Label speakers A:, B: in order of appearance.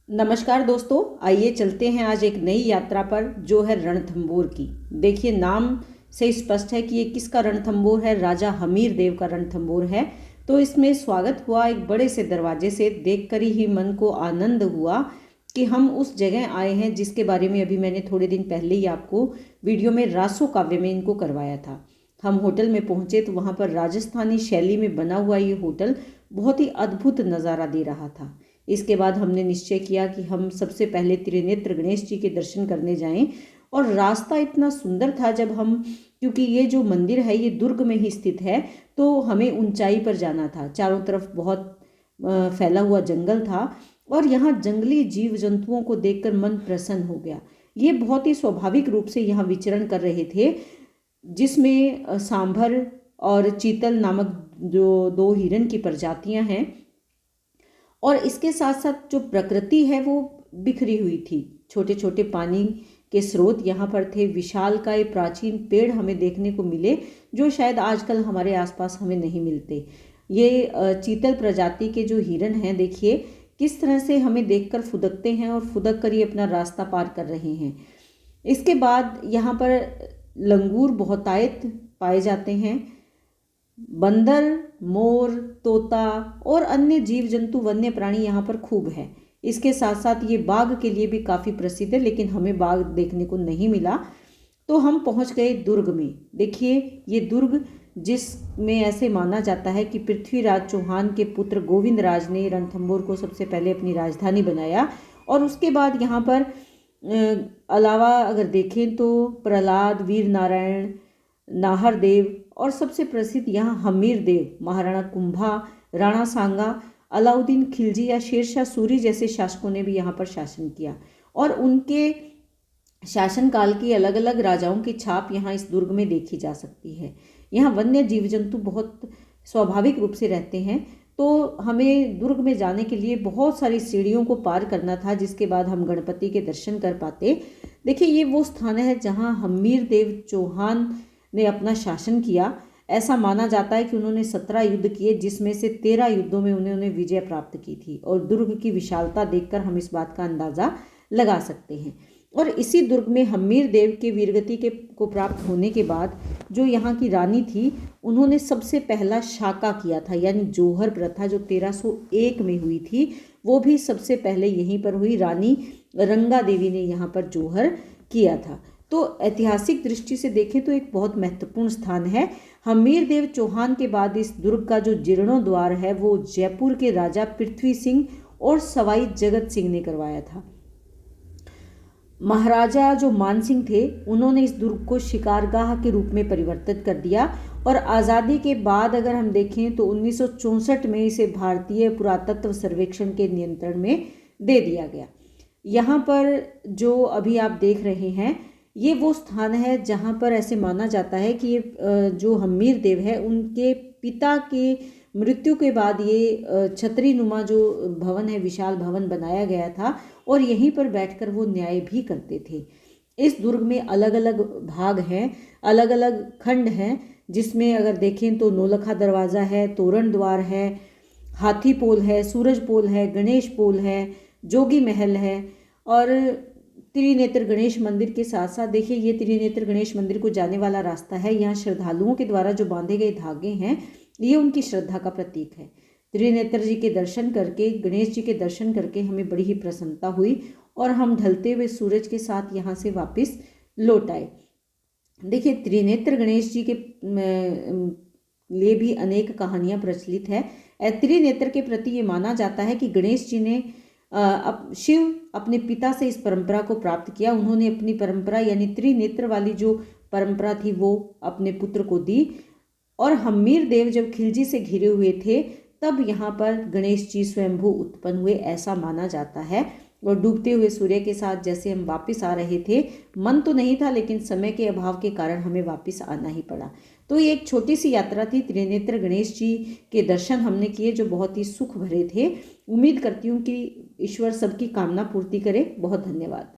A: नमस्कार दोस्तों, आइए चलते हैं आज एक नई यात्रा पर जो है रणथंबोर की। देखिए, नाम से स्पष्ट है कि ये किसका रणथंबोर है। राजा हमीर देव का रणथंबोर है। तो इसमें स्वागत हुआ एक बड़े से दरवाजे से। देखकर ही मन को आनंद हुआ कि हम उस जगह आए हैं जिसके बारे में अभी मैंने थोड़े दिन पहले ही आपको वीडियो में रासो काव्य में इनको करवाया था। हम होटल में पहुंचे तो वहां पर राजस्थानी शैली में बना हुआ ये होटल बहुत ही अद्भुत नज़ारा दे रहा था। इसके बाद हमने निश्चय किया कि हम सबसे पहले त्रिनेत्र गणेश जी के दर्शन करने जाएं। और रास्ता इतना सुंदर था जब हम, क्योंकि ये जो मंदिर है ये दुर्ग में ही स्थित है, तो हमें ऊंचाई पर जाना था। चारों तरफ बहुत फैला हुआ जंगल था और यहाँ जंगली जीव जंतुओं को देखकर मन प्रसन्न हो गया। ये बहुत ही स्वाभाविक रूप से यहाँ विचरण कर रहे थे, जिसमें सांभर और चीतल नामक जो दो हिरण की प्रजातियां हैं, और इसके साथ साथ जो प्रकृति है वो बिखरी हुई थी। छोटे छोटे पानी के स्रोत यहाँ पर थे। विशालकाय प्राचीन पेड़ हमें देखने को मिले जो शायद आजकल हमारे आसपास हमें नहीं मिलते। ये चीतल प्रजाति के जो हिरण हैं, देखिए किस तरह से हमें देखकर फुदकते हैं और फुदक कर ये अपना रास्ता पार कर रहे हैं। इसके बाद यहाँ पर लंगूर बहुतायत पाए जाते हैं। बंदर, मोर, तोता और अन्य जीव जंतु, वन्य प्राणी यहाँ पर खूब है। इसके साथ साथ ये बाघ के लिए भी काफ़ी प्रसिद्ध है, लेकिन हमें बाघ देखने को नहीं मिला। तो हम पहुँच गए दुर्ग में। देखिए, ये दुर्ग जिसमें ऐसे माना जाता है कि पृथ्वीराज चौहान के पुत्र गोविंद राज ने रणथंबोर को सबसे पहले अपनी राजधानी बनाया। और उसके बाद यहाँ पर अलावा अगर देखें तो प्रहलाद, वीर नारायण, नाहर देव और सबसे प्रसिद्ध यहाँ हमीर देव, महाराणा कुंभा, राणा सांगा, अलाउद्दीन खिलजी या शेरशाह सूरी जैसे शासकों ने भी यहाँ पर शासन किया। और उनके शासनकाल की अलग अलग राजाओं की छाप यहाँ इस दुर्ग में देखी जा सकती है। यहाँ वन्य जीव जंतु बहुत स्वाभाविक रूप से रहते हैं। तो हमें दुर्ग में जाने के लिए बहुत सारी सीढ़ियों को पार करना था, जिसके बाद हम गणपति के दर्शन कर पाते। देखिए, ये वो स्थान है जहाँ हमीर देव चौहान ने अपना शासन किया। ऐसा माना जाता है कि उन्होंने 17 युद्ध किए, जिसमें से 13 युद्धों में उन्होंने विजय प्राप्त की थी। और दुर्ग की विशालता देखकर हम इस बात का अंदाज़ा लगा सकते हैं। और इसी दुर्ग में हमीर देव के वीरगति को प्राप्त होने के बाद जो यहाँ की रानी थी, उन्होंने सबसे पहला शाका किया था, यानी जोहर प्रथा जो 1301 में हुई थी, वो भी सबसे पहले यहीं पर हुई। रानी रंगा देवी ने यहाँ पर जोहर किया था। तो ऐतिहासिक दृष्टि से देखें तो एक बहुत महत्वपूर्ण स्थान है। हमीर देव चौहान के बाद इस दुर्ग का जो जीर्णोद्वार है वो जयपुर के राजा पृथ्वी सिंह और सवाई जगत सिंह ने करवाया था। महाराजा जो मानसिंह थे, उन्होंने इस दुर्ग को शिकारगाह के रूप में परिवर्तित कर दिया। और आज़ादी के बाद अगर हम देखें तो 1964 में इसे भारतीय पुरातत्व सर्वेक्षण के नियंत्रण में दे दिया गया। यहाँ पर जो अभी आप देख रहे हैं, ये वो स्थान है जहाँ पर ऐसे माना जाता है कि ये जो हमीर देव है, उनके पिता के मृत्यु के बाद ये छतरी नुमा जो भवन है, विशाल भवन बनाया गया था और यहीं पर बैठकर वो न्याय भी करते थे। इस दुर्ग में अलग अलग भाग हैं, अलग अलग खंड हैं, जिसमें अगर देखें तो नौलखा दरवाज़ा है, तोरण द्वार है, हाथी पोल है, सूरज पोल है, गणेश पोल है, जोगी महल है और त्रिनेत्र गणेश मंदिर के साथ साथ देखिए, ये त्रिनेत्र गणेश मंदिर को जाने वाला रास्ता है। यहाँ श्रद्धालुओं के द्वारा जो बांधे गए धागे हैं, ये उनकी श्रद्धा का प्रतीक है। त्रिनेत्र जी के दर्शन करके, गणेश जी के दर्शन करके हमें बड़ी ही प्रसन्नता हुई और हम ढलते हुए सूरज के साथ यहाँ से वापस लौट आए। देखिए, त्रिनेत्र गणेश जी के लिए भी अनेक कहानियाँ प्रचलित है। त्रिनेत्र के प्रति ये माना जाता है कि गणेश जी ने शिव अपने पिता से इस परंपरा को प्राप्त किया। उन्होंने अपनी परंपरा यानी त्रिनेत्र वाली जो परंपरा थी वो अपने पुत्र को दी। और हमीर देव जब खिलजी से घिरे हुए थे, तब यहाँ पर गणेश जी स्वयंभू उत्पन्न हुए, ऐसा माना जाता है। और डूबते हुए सूर्य के साथ जैसे हम वापस आ रहे थे, मन तो नहीं था, लेकिन समय के अभाव के कारण हमें वापस आना ही पड़ा। तो ये एक छोटी सी यात्रा थी। त्रिनेत्र गणेश जी के दर्शन हमने किए जो बहुत ही सुख भरे थे। उम्मीद करती हूँ कि ईश्वर सबकी कामना पूर्ति करे। बहुत धन्यवाद।